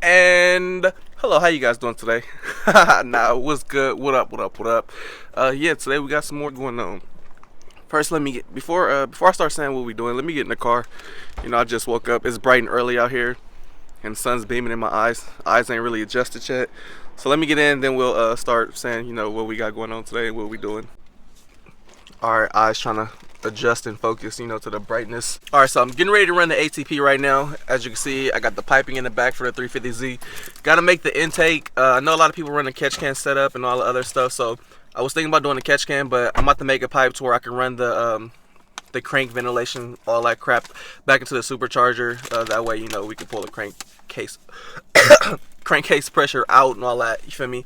And hello, how you guys doing today? Nah, what's good? What up? Yeah, today we got some more going on. First, let me get before I start saying what we doing, let me get in the car. You know, I just woke up. It's bright and early out here, and the sun's beaming in my eyes. Eyes ain't really adjusted yet. So let me get in, then we'll start saying, you know, what we got going on today and what we doing. All right, eyes trying to adjust and focus, you know, to the brightness. All right, so I'm getting ready to run the ATP right now. As you can see, I got the piping in the back for the 350Z. Got to make the intake. I know a lot of people run the catch can setup and all the other stuff, so I was thinking about doing the catch can, but I'm about to make a pipe to where I can run the crank ventilation, all that crap, back into the supercharger. That way, you know, we can pull the crankcase pressure out and all that. You feel me?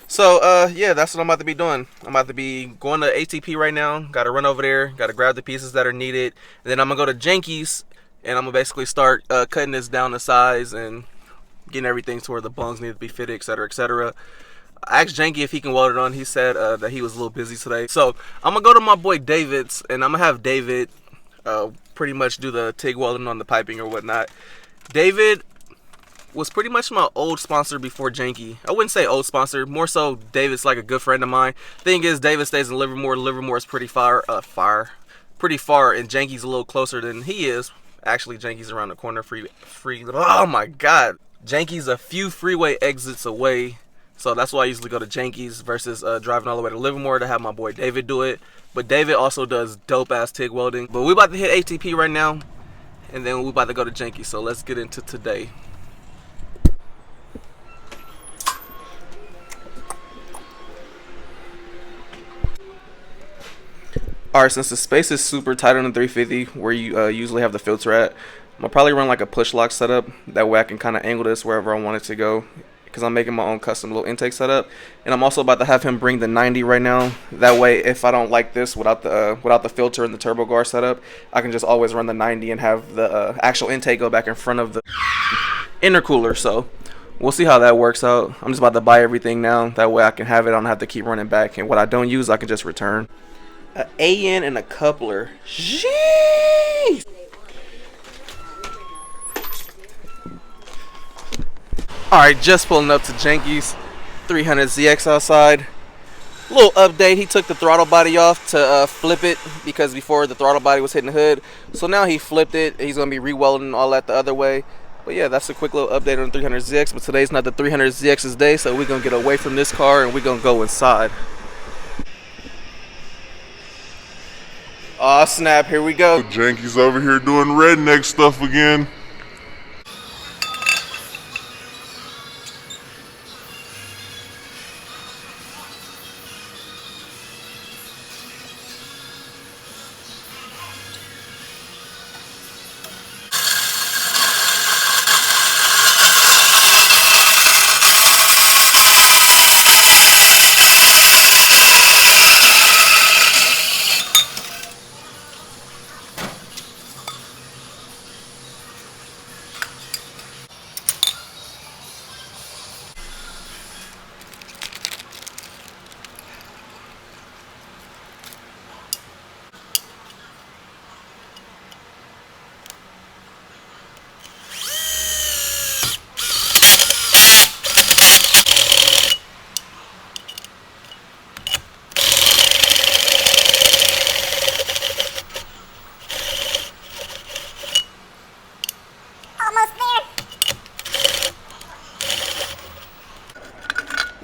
So yeah, that's what I'm about to be doing. I'm about to be going to ATP right now. Got to run over there. Got to grab the pieces that are needed, and then I'm gonna go to Jenke's, and I'm gonna basically start cutting this down to size and getting everything to where the bungs need to be fitted, etc., etc. I asked Janky if he can weld it on. He said that he was a little busy today. So I'm gonna go to my boy David's, and I'm gonna have David pretty much do the TIG welding on the piping or whatnot. David was pretty much my old sponsor before Janky. I wouldn't say old sponsor, more so David's like a good friend of mine. Thing is, David stays in Livermore. Livermore is pretty far, and Janky's a little closer than he is. Actually, Janky's around the corner. Oh my God, Janky's a few freeway exits away. So that's why I usually go to Janky's versus driving all the way to Livermore to have my boy David do it. But David also does dope ass TIG welding. But we about to hit ATP right now, and then we about to go to Janky's. So let's get into today. Alright, since the space is super tight on the 350 where you usually have the filter at, I'm gonna probably run like a push lock setup. That way I can kind of angle this wherever I want it to go, because I'm making my own custom little intake setup. And I'm also about to have him bring the 90 right now. That way, if I don't like this without the filter and the turbo guard setup, I can just always run the 90 and have the actual intake go back in front of the intercooler. So we'll see how that works out. I'm just about to buy everything now. That way I can have it. I don't have to keep running back. And what I don't use, I can just return. An AN and a coupler. Jeez! Alright, just pulling up to Janky's. 300ZX outside. Little update, he took the throttle body off to flip it, because before the throttle body was hitting the hood. So now he flipped it. He's going to be re-welding all that the other way. But yeah, that's a quick little update on the 300ZX. But today's not the 300ZX's day, so we're going to get away from this car and we're going to go inside. Aw, snap, here we go. Janky's over here doing redneck stuff again.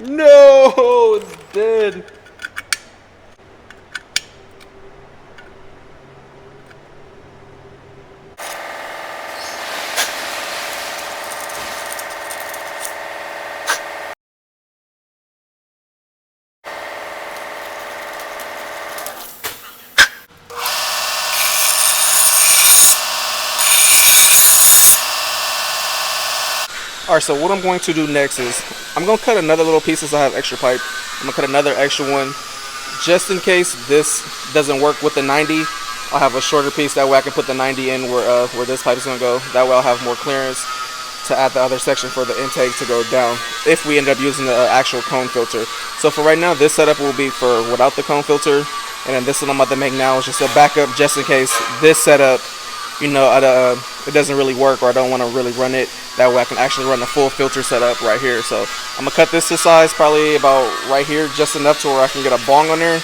No, it's dead. Alright, so what I'm going to do next is I'm going to cut another little piece since I have extra pipe. I'm going to cut another extra one just in case this doesn't work with the 90. I'll have a shorter piece, that way I can put the 90 in where this pipe is going to go. That way I'll have more clearance. to add the other section for the intake to go down if we end up using the actual cone filter. So for right now, this setup will be for without the cone filter, and then this one I'm about to make now is just a backup just in case this setup, you know, it doesn't really work or I don't want to really run it. That way I can actually run the full filter setup right here. So I'm gonna cut this to size, probably about right here, just enough to where I can get a bong on there.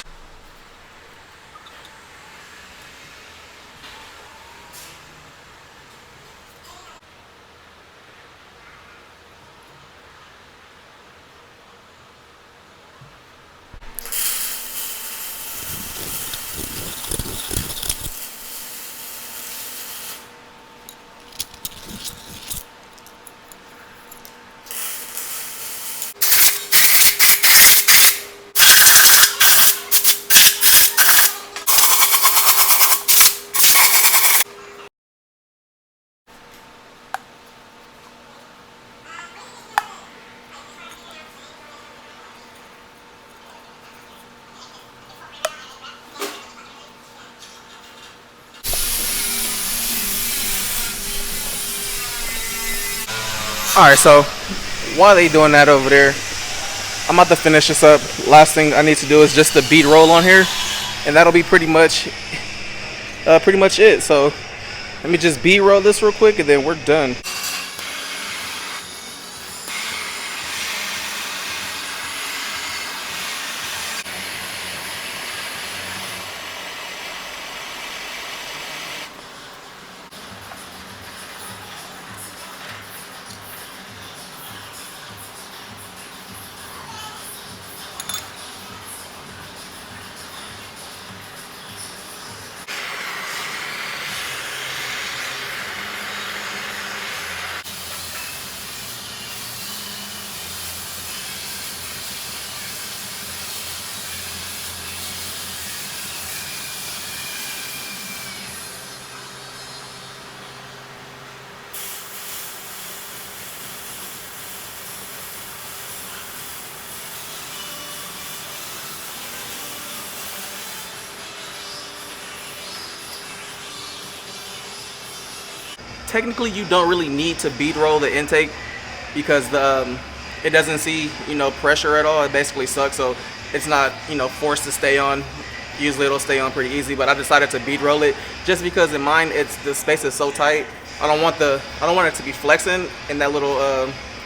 Alright, so while they doing that over there, I'm about to finish this up. Last thing I need to do is just the bead roll on here, and that'll be pretty much it. So let me just bead roll this real quick, and then we're done. Technically, you don't really need to bead roll the intake because it doesn't see, you know, pressure at all. It basically sucks, so it's not, you know, forced to stay on. Usually it'll stay on pretty easy, but I decided to bead roll it just because in mine the space is so tight. I don't want it to be flexing in that little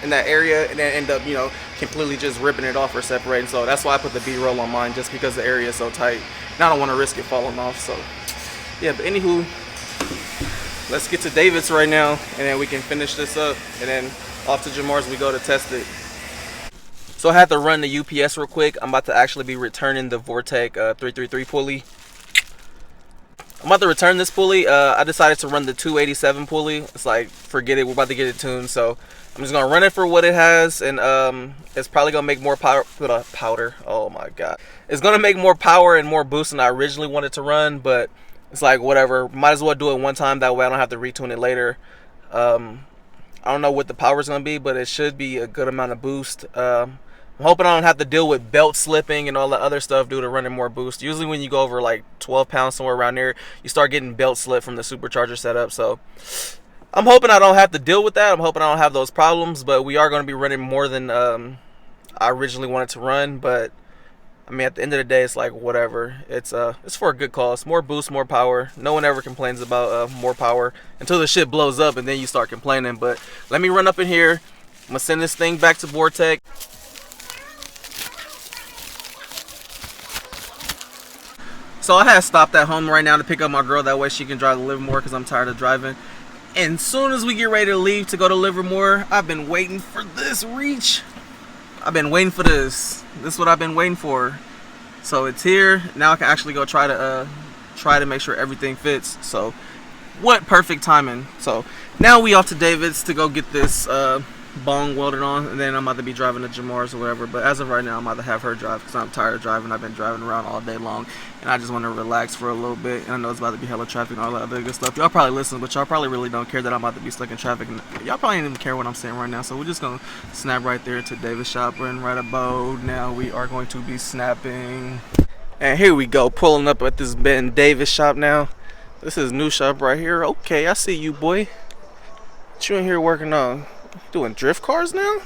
in that area and then end up, you know, completely just ripping it off or separating. So that's why I put the bead roll on mine, just because the area is so tight. Now I don't want to risk it falling off. So yeah, but anywho, let's get to David's right now, and then we can finish this up, and then off to Jamar's we go to test it. So I had to run the UPS real quick. I'm about to actually be returning the Vortech 333 pulley. I'm about to return this pulley. I decided to run the 287 pulley. It's like, forget it, we're about to get it tuned. So I'm just gonna run it for what it has, and it's probably gonna make more powder. Oh my god, it's gonna make more power and more boost than I originally wanted to run, but it's like, whatever, might as well do it one time, that way I don't have to retune it later. I don't know what the power is gonna be, but it should be a good amount of boost. I'm hoping I don't have to deal with belt slipping and all that other stuff due to running more boost. Usually when you go over like 12 pounds, somewhere around there, you start getting belt slip from the supercharger setup. So I'm hoping I don't have to deal with that. I'm hoping I don't have those problems, but we are going to be running more than I originally wanted to run. But I mean, at the end of the day, it's like, whatever. It's for a good cause. More boost, more power. No one ever complains about more power until the shit blows up, and then you start complaining. But let me run up in here. I'm gonna send this thing back to vortech. So I had stopped at home right now to pick up my girl, that way she can drive to Livermore because I'm tired of driving. And soon as we get ready to leave to go to Livermore, I've been waiting for this reach. I've been waiting for this. This is what I've been waiting for. So it's here. Now I can actually go try to make sure everything fits. So what perfect timing. So now we off to David's to go get this bong welded on, and then I'm about to be driving to Jamar's or whatever. But as of right now, I'm about to have her drive because I'm tired of driving. I've been driving around all day long, and I just want to relax for a little bit. And I know it's about to be hella traffic and all that other good stuff. Y'all probably listen, but y'all probably really don't care that I'm about to be stuck in traffic, and y'all probably don't even care what I'm saying right now. So we're just gonna snap right there to David's shop. We're in right about now. We are going to be snapping, and here we go, pulling up at this Ben Davis shop now. This is new shop right here. Okay, I see you, boy. What you in here working on? Doing drift cars now?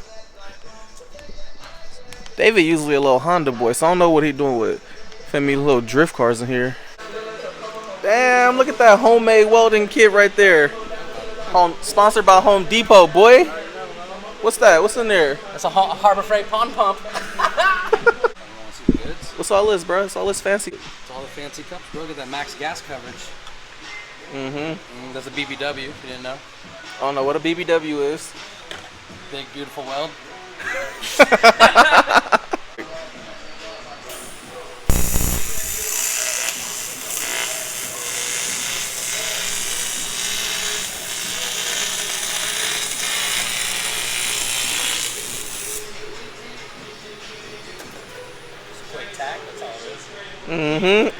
David usually a little Honda boy, so I don't know what he doing with little drift cars in here. Damn, look at that homemade welding kit right there. Sponsored by Home Depot, boy. What's that? What's in there? That's a Harbor Freight pond pump. What's all this, bro? It's all this fancy. It's all the fancy cups, bro. Look at that max gas coverage. That's a BBW, if you didn't know. I don't know what a BBW is. Big, beautiful weld.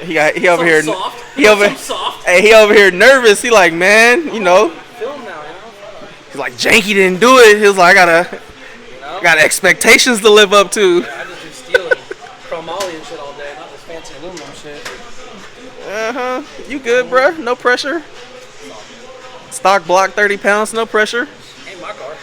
He over here. Soft. Soft. Hey, he over here nervous. He like, man, you know. Film now, you know. He's like, Janky didn't do it. He was like, I got expectations to live up to. Yeah, I just do steel and chromoly and shit all day, not this fancy aluminum shit. You good, bro? No pressure. Stock block 30 pounds, no pressure. Ain't my car.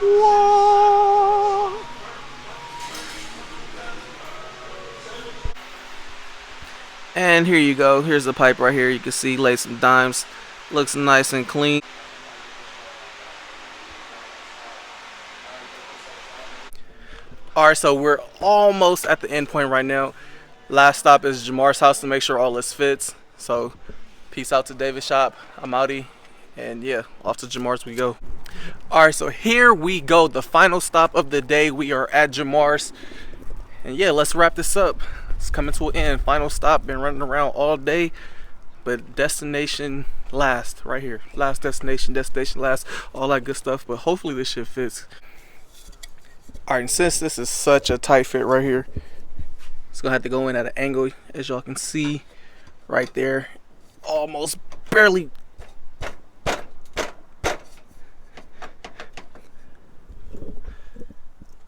Whoa. And here you go. Here's the pipe right here. You can see laid some dimes. Looks nice and clean. Alright, so we're almost at the end point right now. Last stop is Jamar's house to make sure all this fits. So peace out to David's shop. I'm outie. And yeah, off to Jamar's we go. Alright, so here we go. The final stop of the day. We are at Jamar's. And yeah, let's wrap this up. It's coming to an end. Final stop. Been running around all day. But destination last. Right here. Last destination. Destination last. All that good stuff. But hopefully this shit fits. Alright, and since this is such a tight fit right here, it's going to have to go in at an angle. As y'all can see right there. Almost barely.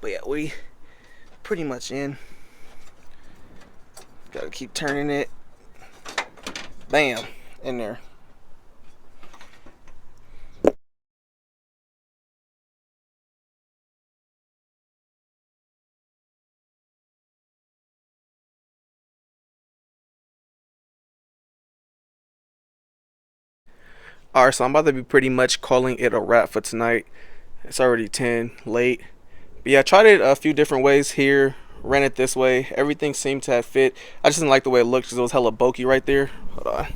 But yeah, we pretty much in. Gotta keep turning it. Bam, in there. Alright, so I'm about to be pretty much calling it a wrap for tonight. It's already 10, late. But yeah, I tried it a few different ways here. Ran it this way. Everything seemed to have fit. I just didn't like the way it looked because it was hella bulky right there. Hold on.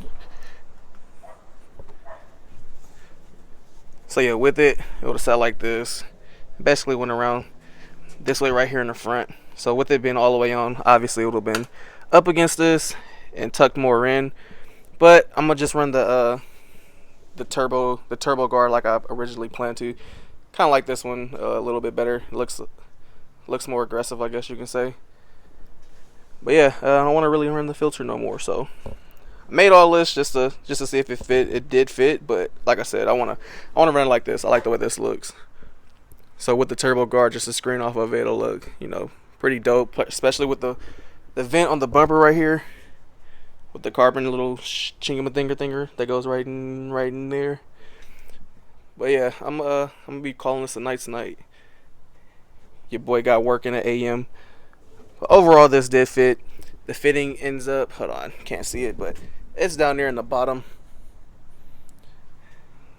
So yeah, with it, it would have sat like this. Basically went around this way right here in the front. So with it being all the way on, obviously it would have been up against this and tucked more in. But I'm gonna just run the turbo guard like I originally planned to. Kind of like this one a little bit better. It looks more aggressive, I guess you can say. But yeah, I don't want to really run the filter no more. So I made all this just to see if it fit. It did fit, but like I said, I want to run it like this. I like the way this looks. So with the turbo guard, just a screen off of it, it'll look, you know, pretty dope. Especially with the vent on the bumper right here, with the carbon little chingamathinger that goes right in there. But yeah, I'm gonna be calling this a night tonight. Your boy got working at AM. But overall, this did fit. The fitting ends up, hold on, can't see it, but it's down there in the bottom.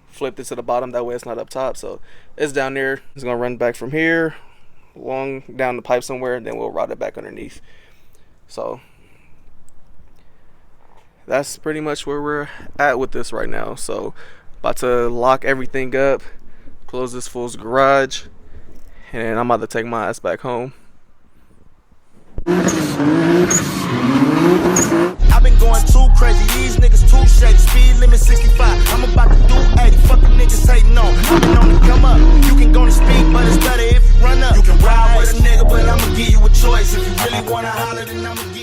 Flipped it to the bottom, that way it's not up top. So it's down there. It's gonna run back from here, along down the pipe somewhere, and then we'll route it back underneath. So that's pretty much where we're at with this right now. So about to lock everything up, close this fool's garage, and I'm about to take my ass back home. I've been going too crazy, these niggas too shady. Speed limit 65, I'm about to do 80. Fuck them niggas hating on. I've been on the come up. You can go to speed, but it's better if you run up. You can ride with a nigga, but I'ma give you a choice. If you really wanna holler, then I'ma give